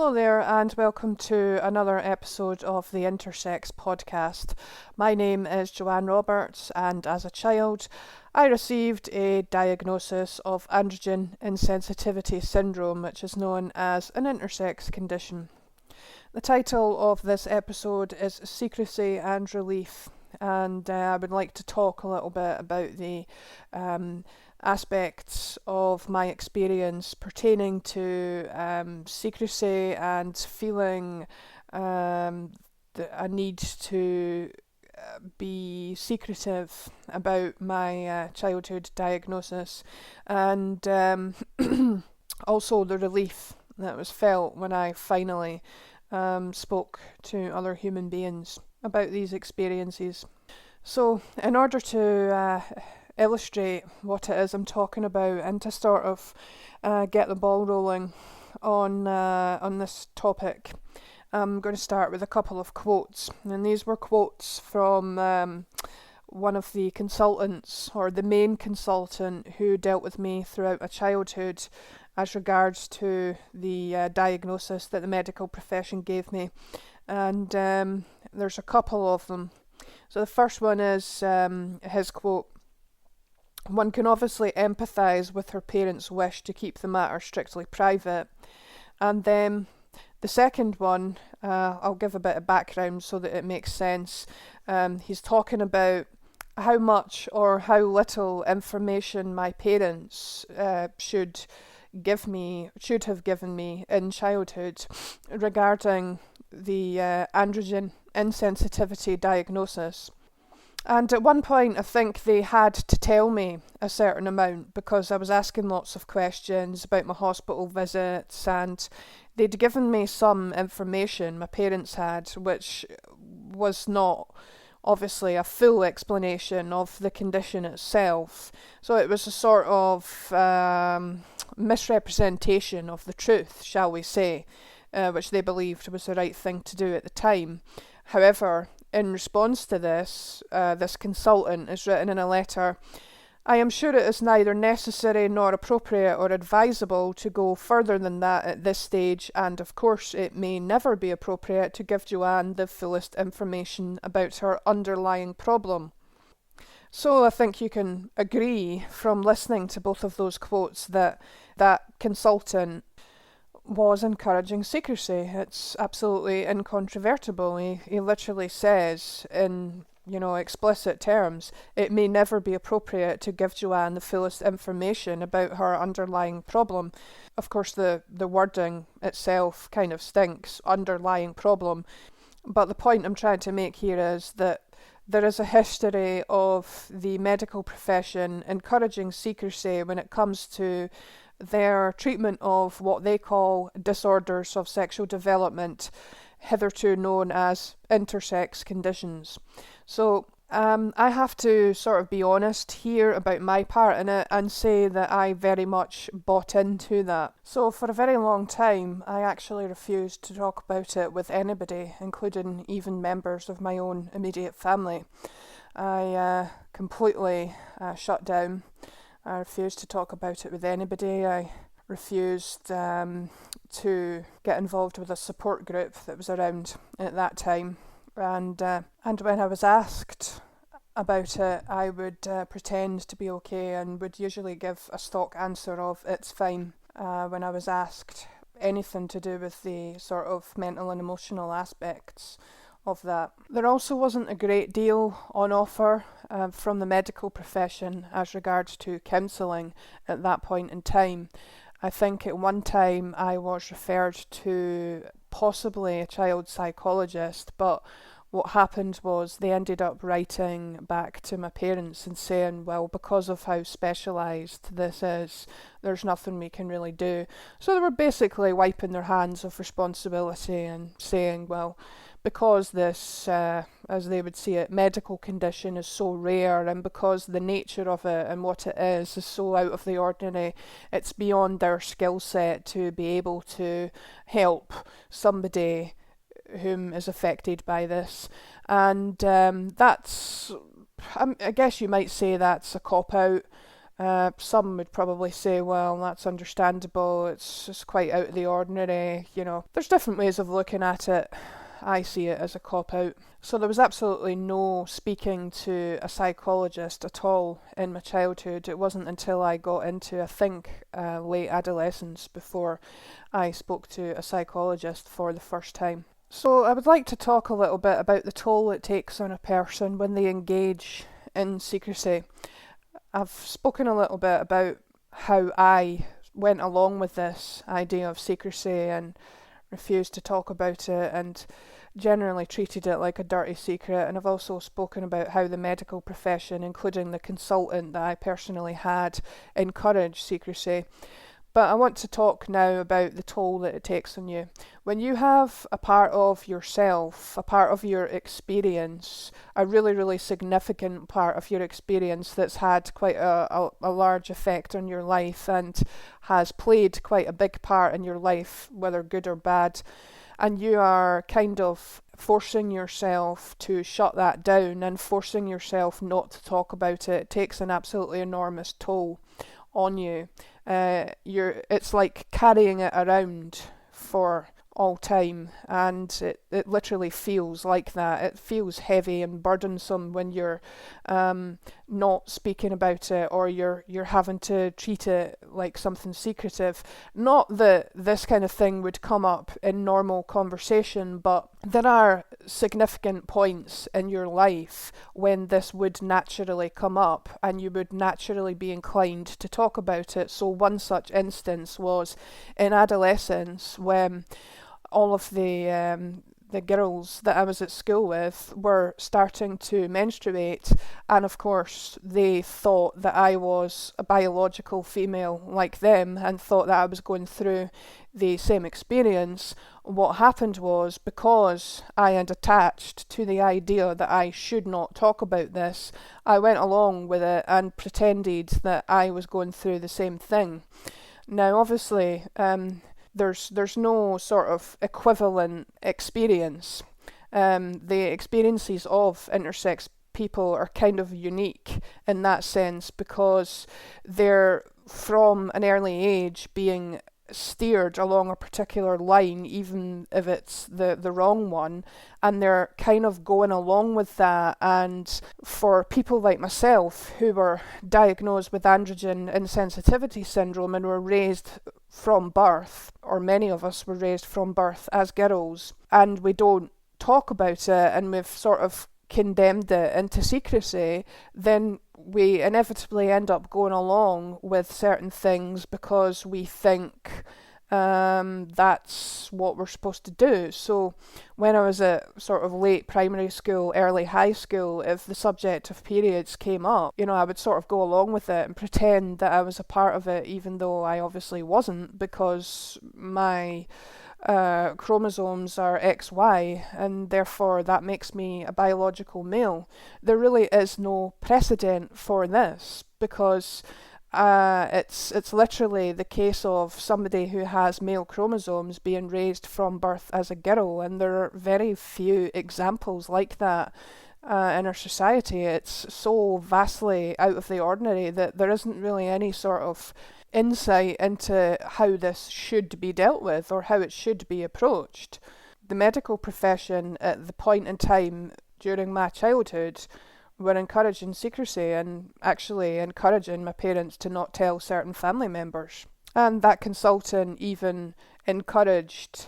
Hello there, and welcome to another episode of the Intersex podcast. My name is Joanne Roberts, and as a child, I received a diagnosis of androgen insensitivity syndrome, which is known as an intersex condition. The title of this episode is Secrecy and Relief, and I would like to talk a little bit about the aspects of my experience pertaining to secrecy and feeling a need to be secretive about my childhood diagnosis, and also the relief that was felt when I finally spoke to other human beings about these experiences. So, in order to illustrate what it is I'm talking about and to sort of get the ball rolling on this topic, I'm going to start with a couple of quotes, and these were quotes from one of the consultants, or the main consultant, who dealt with me throughout my childhood as regards to the diagnosis that the medical profession gave me, and there's a couple of them. So the first one is his quote: "One can obviously empathise with her parents' wish to keep the matter strictly private." And then the second one, I'll give a bit of background so that it makes sense. He's talking about how much or how little information my parents should have given me in childhood regarding the androgen insensitivity diagnosis. And at one point, I think they had to tell me a certain amount because I was asking lots of questions about my hospital visits, and they'd given me some information, my parents had, which was not obviously a full explanation of the condition itself. So it was a sort of misrepresentation of the truth, shall we say, which they believed was the right thing to do at the time. However, in response to this, this consultant has written in a letter: "I am sure it is neither necessary nor appropriate or advisable to go further than that at this stage, and of course it may never be appropriate to give Joanne the fullest information about her underlying problem." So I think you can agree from listening to both of those quotes that that consultant was encouraging secrecy. It's absolutely incontrovertible. He literally says in explicit terms, it may never be appropriate to give Joanne the fullest information about her underlying problem. Of course, the wording itself kind of stinks, underlying problem. But the point I'm trying to make here is that there is a history of the medical profession encouraging secrecy when it comes to their treatment of what they call disorders of sexual development, hitherto known as intersex conditions. So I have to sort of be honest here about my part in it and say that I very much bought into that. So for a very long time, I actually refused to talk about it with anybody, including even members of my own immediate family. I completely shut down. I refused to talk about it with anybody. I refused to get involved with a support group that was around at that time. And when I was asked about it, I would pretend to be okay and would usually give a stock answer of "it's fine" when I was asked anything to do with the sort of mental and emotional aspects of that. There also wasn't a great deal on offer from the medical profession as regards to counselling at that point in time. I think at one time I was referred to possibly a child psychologist, but what happened was they ended up writing back to my parents and saying, well, because of how specialised this is, there's nothing we can really do. So they were basically wiping their hands of responsibility and saying, well, because this, as they would see it, medical condition is so rare, and because the nature of it and what it is so out of the ordinary, it's beyond their skill set to be able to help somebody whom is affected by this. And that's, I guess you might say that's a cop-out. Some would probably say, well, that's understandable, it's just quite out of the ordinary, There's different ways of looking at it. I see it as a cop-out. So there was absolutely no speaking to a psychologist at all in my childhood. It wasn't until I got into, I think, late adolescence before I spoke to a psychologist for the first time. So I would like to talk a little bit about the toll it takes on a person when they engage in secrecy. I've spoken a little bit about how I went along with this idea of secrecy and refused to talk about it and generally treated it like a dirty secret, and I've also spoken about how the medical profession, including the consultant that I personally had, encouraged secrecy. But I want to talk now about the toll that it takes on you. When you have a part of yourself, a part of your experience, a really, really significant part of your experience that's had quite a large effect on your life and has played quite a big part in your life, whether good or bad, and you are kind of forcing yourself to shut that down and forcing yourself not to talk about it, takes an absolutely enormous toll on you. It's like carrying it around for all time, and it literally feels like that. It feels heavy and burdensome when you're not speaking about it, or you're having to treat it like something secretive. Not that this kind of thing would come up in normal conversation, but there are significant points in your life when this would naturally come up and you would naturally be inclined to talk about it. So one such instance was in adolescence, when all of the girls that I was at school with were starting to menstruate, and of course they thought that I was a biological female like them and thought that I was going through the same experience. What happened was, because I had attached to the idea that I should not talk about this, I went along with it and pretended that I was going through the same thing. Now obviously there's no sort of equivalent experience. The experiences of intersex people are kind of unique in that sense, because they're from an early age being steered along a particular line, even if it's the wrong one, and they're kind of going along with that. And for people like myself who were diagnosed with androgen insensitivity syndrome and were raised from birth, or many of us were raised from birth as girls, and we don't talk about it and we've sort of condemned it into secrecy, then we inevitably end up going along with certain things because we think that's what we're supposed to do. So when I was at sort of late primary school, early high school, if the subject of periods came up, I would sort of go along with it and pretend that I was a part of it, even though I obviously wasn't, because my chromosomes are XY, and therefore that makes me a biological male. There really is no precedent for this, because it's literally the case of somebody who has male chromosomes being raised from birth as a girl, and there are very few examples like that in our society. It's so vastly out of the ordinary that there isn't really any sort of insight into how this should be dealt with or how it should be approached. The medical profession at the point in time during my childhood were encouraging secrecy and actually encouraging my parents to not tell certain family members. And that consultant even encouraged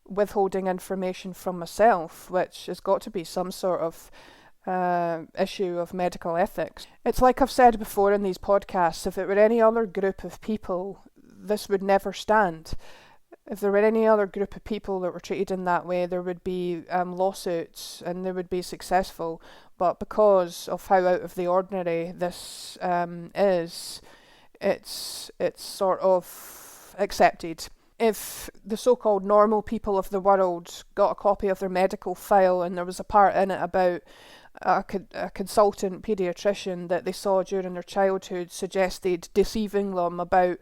withholding information from myself, which has got to be some sort of issue of medical ethics. It's like I've said before in these podcasts, if it were any other group of people, this would never stand. If there were any other group of people that were treated in that way, there would be lawsuits and they would be successful. But because of how out of the ordinary this is, it's sort of accepted. If the so-called normal people of the world got a copy of their medical file and there was a part in it about a consultant paediatrician that they saw during their childhood suggested deceiving them about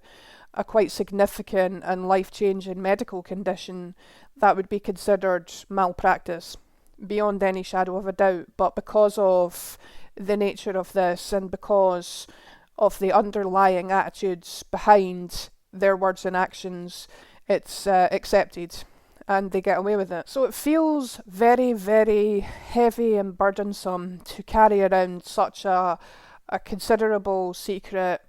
a quite significant and life-changing medical condition, that would be considered malpractice, beyond any shadow of a doubt. But because of the nature of this, and because of the underlying attitudes behind their words and actions, it's accepted and they get away with it. So it feels very, very heavy and burdensome to carry around such a considerable secret,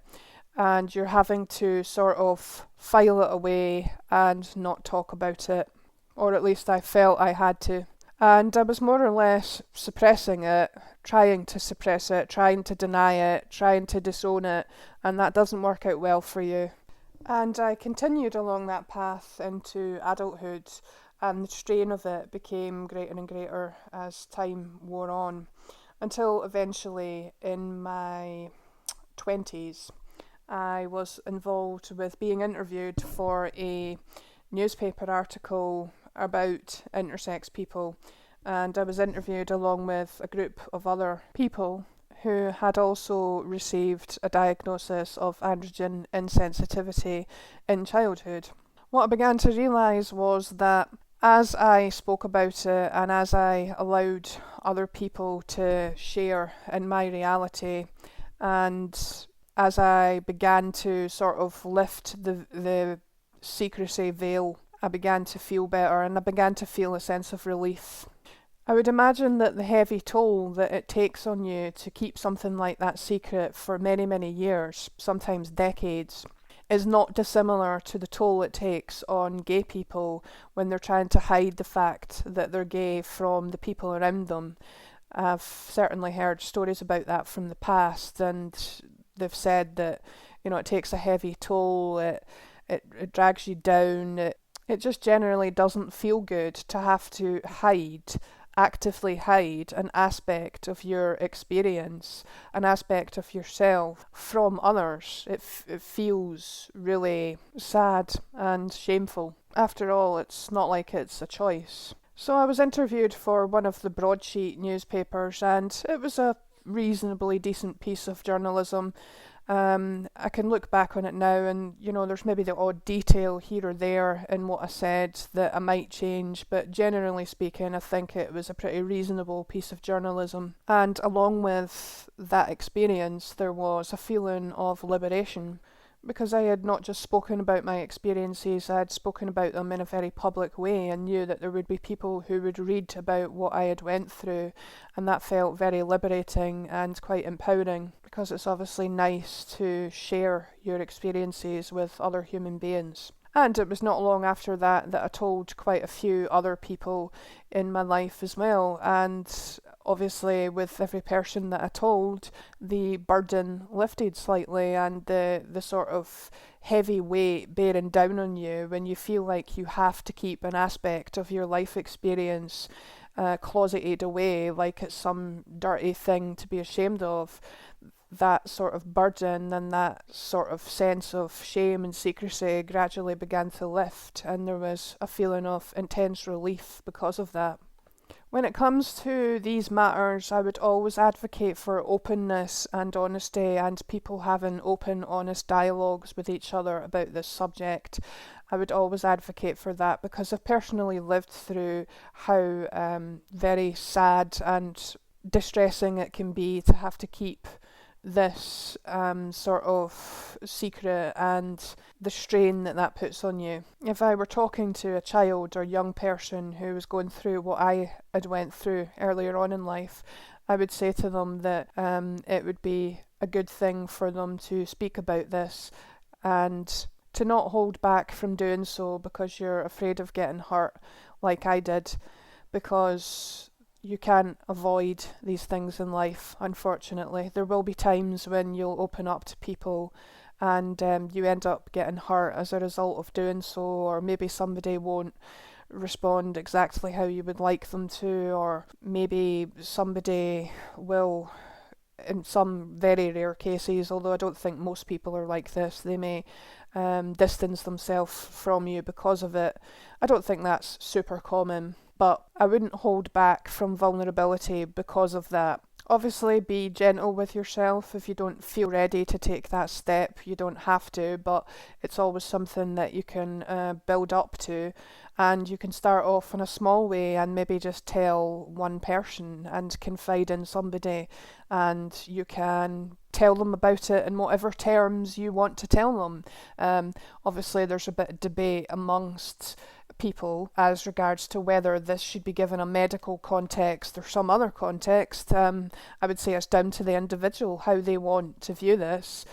and you're having to sort of file it away and not talk about it, or at least I felt I had to. And I was more or less suppressing it, trying to suppress it, trying to deny it, trying to disown it, and that doesn't work out well for you. And I continued along that path into adulthood, and the strain of it became greater and greater as time wore on, until eventually in my 20s I was involved with being interviewed for a newspaper article about intersex people, and I was interviewed along with a group of other people who had also received a diagnosis of androgen insensitivity in childhood. What I began to realise was that as I spoke about it and as I allowed other people to share in my reality, and as I began to sort of lift the secrecy veil, I began to feel better and I began to feel a sense of relief. I would imagine that the heavy toll that it takes on you to keep something like that secret for many, many years, sometimes decades, is not dissimilar to the toll it takes on gay people when they're trying to hide the fact that they're gay from the people around them. I've certainly heard stories about that from the past, and they've said that, it takes a heavy toll, it drags you down, it just generally doesn't feel good to have to actively hide an aspect of your experience, an aspect of yourself from others. It feels really sad and shameful. After all, it's not like it's a choice. So I was interviewed for one of the broadsheet newspapers, and it was a reasonably decent piece of journalism. I can look back on it now and, there's maybe the odd detail here or there in what I said that I might change, but generally speaking, I think it was a pretty reasonable piece of journalism. And along with that experience, there was a feeling of liberation, because I had not just spoken about my experiences, I had spoken about them in a very public way and knew that there would be people who would read about what I had went through, and that felt very liberating and quite empowering, because it's obviously nice to share your experiences with other human beings. And it was not long after that I told quite a few other people in my life as well, and obviously with every person that I told, the burden lifted slightly, and the sort of heavy weight bearing down on you when you feel like you have to keep an aspect of your life experience closeted away like it's some dirty thing to be ashamed of. That sort of burden and that sort of sense of shame and secrecy gradually began to lift, and there was a feeling of intense relief because of that. When it comes to these matters, I would always advocate for openness and honesty, and people having open, honest dialogues with each other about this subject. I would always advocate for that, because I've personally lived through how very sad and distressing it can be to have to keep this sort of secret and the strain that puts on you. If I were talking to a child or young person who was going through what I had went through earlier on in life, I would say to them that it would be a good thing for them to speak about this and to not hold back from doing so because you're afraid of getting hurt like I did, because you can't avoid these things in life, unfortunately. There will be times when you'll open up to people and you end up getting hurt as a result of doing so, or maybe somebody won't respond exactly how you would like them to, or maybe somebody will, in some very rare cases, although I don't think most people are like this, they may distance themselves from you because of it. I don't think that's super common, but I wouldn't hold back from vulnerability because of that. Obviously, be gentle with yourself. If you don't feel ready to take that step, you don't have to, but it's always something that you can build up to, and you can start off in a small way and maybe just tell one person and confide in somebody, and you can tell them about it in whatever terms you want to tell them. Obviously, there's a bit of debate amongst people as regards to whether this should be given a medical context or some other context. I would say it's down to the individual how they want to view this.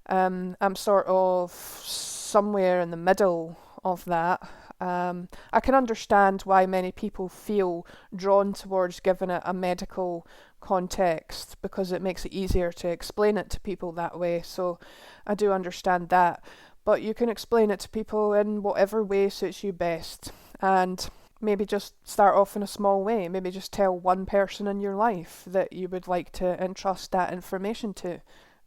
I'm sort of somewhere in the middle of that. I can understand why many people feel drawn towards giving it a medical context because it makes it easier to explain it to people that way. So I do understand that. But you can explain it to people in whatever way suits you best. And maybe just start off in a small way. Maybe just tell one person in your life that you would like to entrust that information to,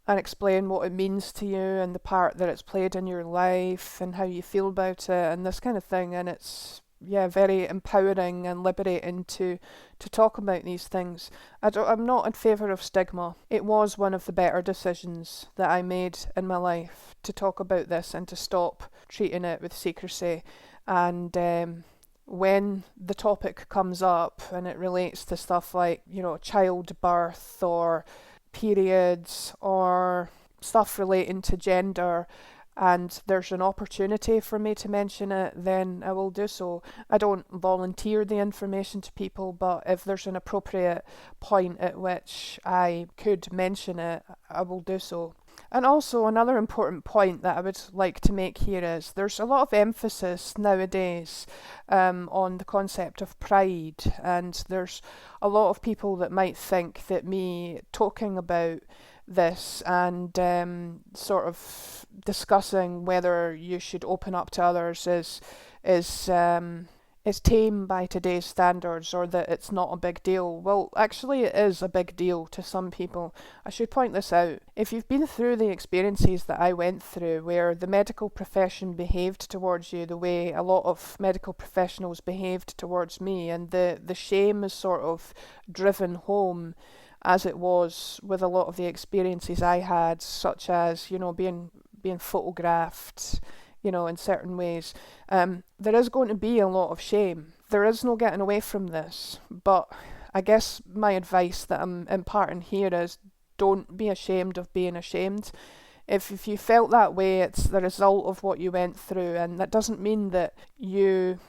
and explain what it means to you and the part that it's played in your life and how you feel about it and this kind of thing. And it's very empowering and liberating to talk about these things. I'm not in favour of stigma. It was one of the better decisions that I made in my life to talk about this and to stop treating it with secrecy. And when the topic comes up and it relates to stuff like, childbirth or periods or stuff relating to gender, and there's an opportunity for me to mention it, then I will do so. I don't volunteer the information to people, but if there's an appropriate point at which I could mention it, I will do so. And also another important point that I would like to make here is there's a lot of emphasis nowadays on the concept of pride, and there's a lot of people that might think that me talking about this and sort of discussing whether you should open up to others is tame by today's standards, or that it's not a big deal. Well, actually it is a big deal to some people. I should point this out. If you've been through the experiences that I went through, where the medical profession behaved towards you the way a lot of medical professionals behaved towards me, and the shame is sort of driven home, as it was with a lot of the experiences I had, such as, being photographed, in certain ways, there is going to be a lot of shame. There is no getting away from this. But I guess my advice that I'm imparting here is don't be ashamed of being ashamed. If you felt that way, it's the result of what you went through, and that doesn't mean that you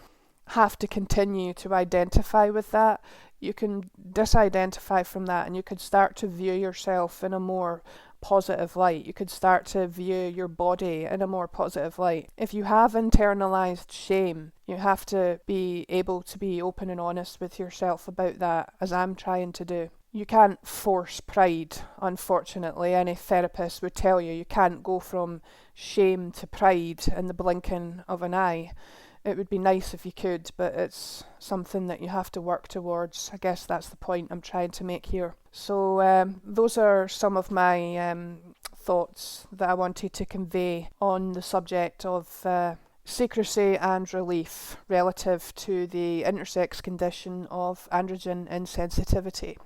have to continue to identify with that. You can disidentify from that, and you could start to view yourself in a more positive light. You could start to view your body in a more positive light. If you have internalized shame, you have to be able to be open and honest with yourself about that, as I'm trying to do. You can't force pride, unfortunately. Any therapist would tell you can't go from shame to pride in the blinking of an eye. It would be nice if you could, but it's something that you have to work towards. I guess that's the point I'm trying to make here. So those are some of my thoughts that I wanted to convey on the subject of secrecy and relief relative to the intersex condition of androgen insensitivity.